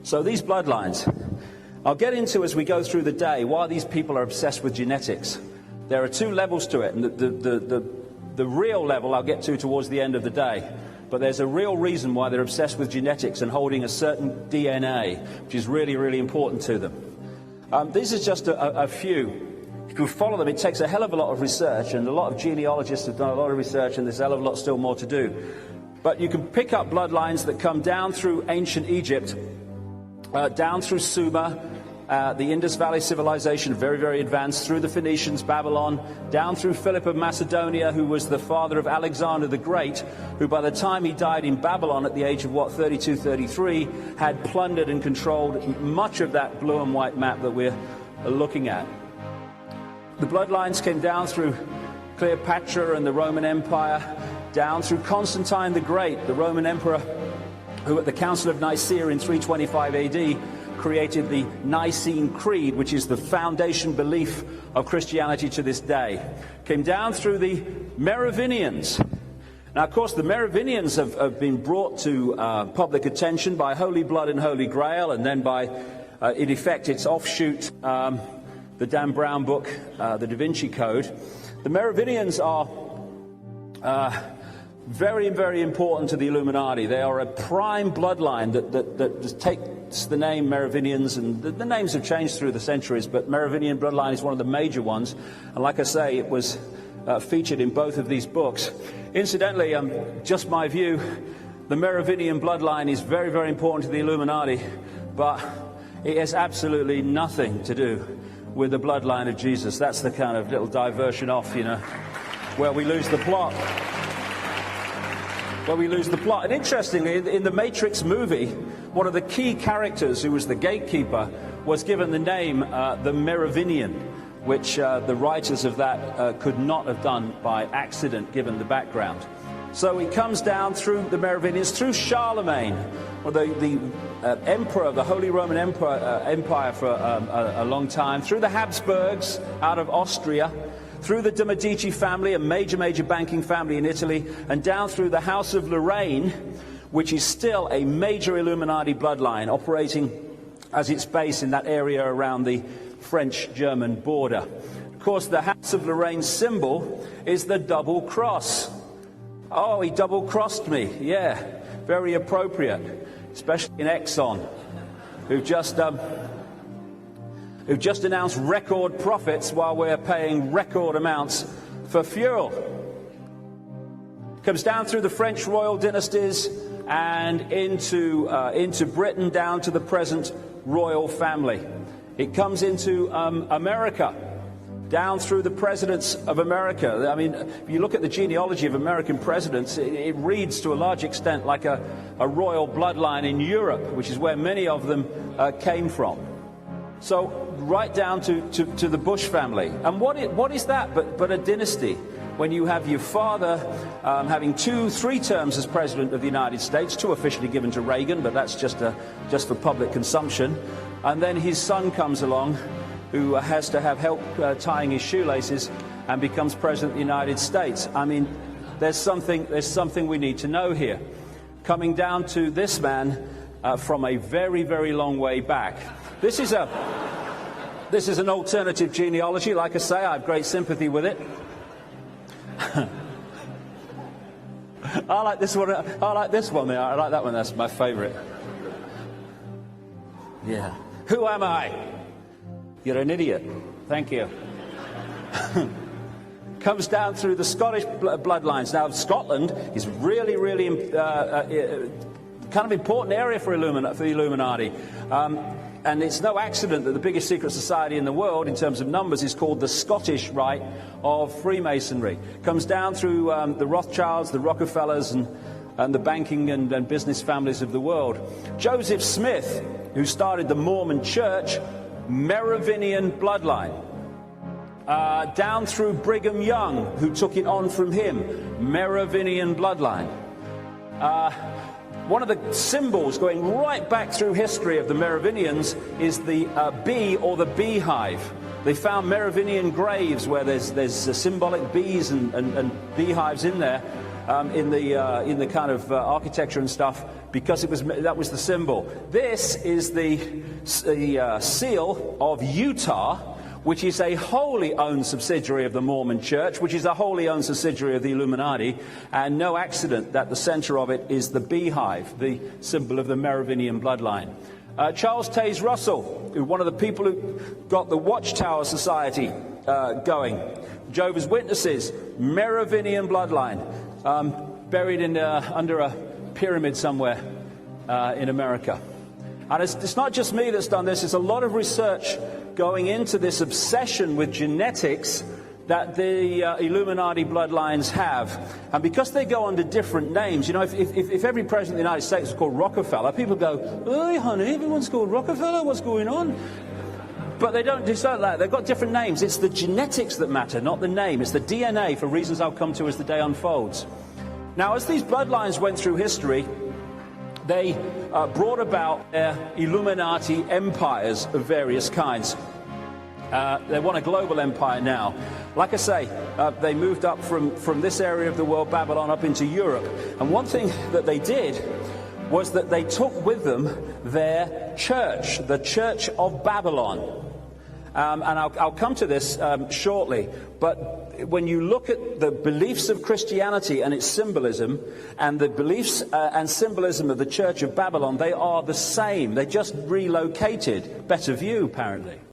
So these bloodlines, I'll get into as we go through the day why these people are obsessed with genetics. There are two levels to it, and the real level I'll get to towards the end of the day. But there's a real reason why they're obsessed with genetics and holding a certain DNA, which is really, really important to them. These are just a few. If you follow them, it takes a hell of a lot of research, and a lot of genealogists have done a lot of research, and there's a hell of a lot still more to do. But you can pick up bloodlines that come down through ancient Egypt, down through Sumer, the Indus Valley civilization, very, very advanced, through the Phoenicians, Babylon, down through Philip of Macedonia, who was the father of Alexander the Great, who by the time he died in Babylon at the age of, 32, 33, had plundered and controlled much of that blue and white map that we're looking at. The bloodlines came down through Cleopatra and the Roman Empire, down through Constantine the Great, the Roman emperor, who at the Council of Nicaea in 325 AD created the Nicene Creed, which is the foundation belief of Christianity to this day. Came down through the Merovingians. Now, of course, the Merovingians have been brought to public attention by Holy Blood and Holy Grail, and then by, in effect, its offshoot, the Dan Brown book, the Da Vinci Code. The Merovingians are very, very important to the Illuminati. They are a prime bloodline that takes the name Merovingians, and the names have changed through the centuries, but Merovingian bloodline is one of the major ones. And like I say, it was featured in both of these books. Incidentally, just my view, the Merovingian bloodline is very, very important to the Illuminati, but it has absolutely nothing to do with the bloodline of Jesus. That's the kind of little diversion off, where we lose the plot. And interestingly, in the Matrix movie, one of the key characters, who was the gatekeeper, was given the name the Merovingian, which the writers of that could not have done by accident, given the background. So it comes down through the Merovingians, through Charlemagne, or the emperor of the Holy Roman Empire for a long time, through the Habsburgs out of Austria, through the de' Medici family, a major banking family in Italy, and down through the House of Lorraine, which is still a major Illuminati bloodline, operating as its base in that area around the French-German border. Of course, the House of Lorraine's symbol is the double cross. Oh, he double-crossed me. Yeah, very appropriate, especially in Exxon, who've just announced record profits while we're paying record amounts for fuel. Comes down through the French royal dynasties and into Britain, down to the present royal family. It comes into America, down through the presidents of America. I mean, if you look at the genealogy of American presidents, it reads to a large extent like a royal bloodline in Europe, which is where many of them came from. So right down to the Bush family. And what is that but a dynasty? When you have your father having 3 terms as president of the United States, 2 officially given to Reagan, but that's just for public consumption. And then his son comes along, who has to have help tying his shoelaces, and becomes president of the United States. I mean, there's something we need to know here. Coming down to this man from a very, very long way back. This is an alternative genealogy. Like I say, I have great sympathy with it. I like this one. I like this one there. I like that one. That's my favorite. Yeah. Who am I? You're an idiot. Thank you. Comes down through the Scottish bloodlines. Now, Scotland is really, really kind of important area for the Illuminati. And it's no accident that the biggest secret society in the world, in terms of numbers, is called the Scottish Rite of Freemasonry. Comes down through the Rothschilds, the Rockefellers, and the banking and business families of the world. Joseph Smith, who started the Mormon Church, Merovingian bloodline. Down through Brigham Young, who took it on from him, Merovingian bloodline. One of the symbols going right back through history of the Merovingians is the bee or the beehive. They found Merovingian graves where there's symbolic bees and beehives in there. in the kind of architecture and stuff, because that was the symbol. This is the seal of Utah, which is a wholly owned subsidiary of the Mormon Church, which is a wholly owned subsidiary of the Illuminati, and no accident that the center of it is the beehive, the symbol of the Merovingian bloodline. Charles Taze Russell, one of the people who got the Watchtower Society going. Jehovah's Witnesses, Merovingian bloodline, buried under a pyramid somewhere in America. And it's not just me that's done this, there's a lot of research going into this obsession with genetics that the Illuminati bloodlines have. And because they go under different names, you know, if every president of the United States was called Rockefeller, people go, "Hey, honey, everyone's called Rockefeller, what's going on?" But they don't do so that. They've got different names. It's the genetics that matter, not the name. It's the DNA, for reasons I'll come to as the day unfolds. Now, as these bloodlines went through history, they brought about their Illuminati empires of various kinds. They want a global empire now. Like I say, they moved up from this area of the world, Babylon, up into Europe. And one thing that they did was that they took with them their church, the Church of Babylon. And I'll come to this shortly. But when you look at the beliefs of Christianity and its symbolism, and the beliefs and symbolism of the Church of Babylon, they are the same. They just relocated. Better view, apparently.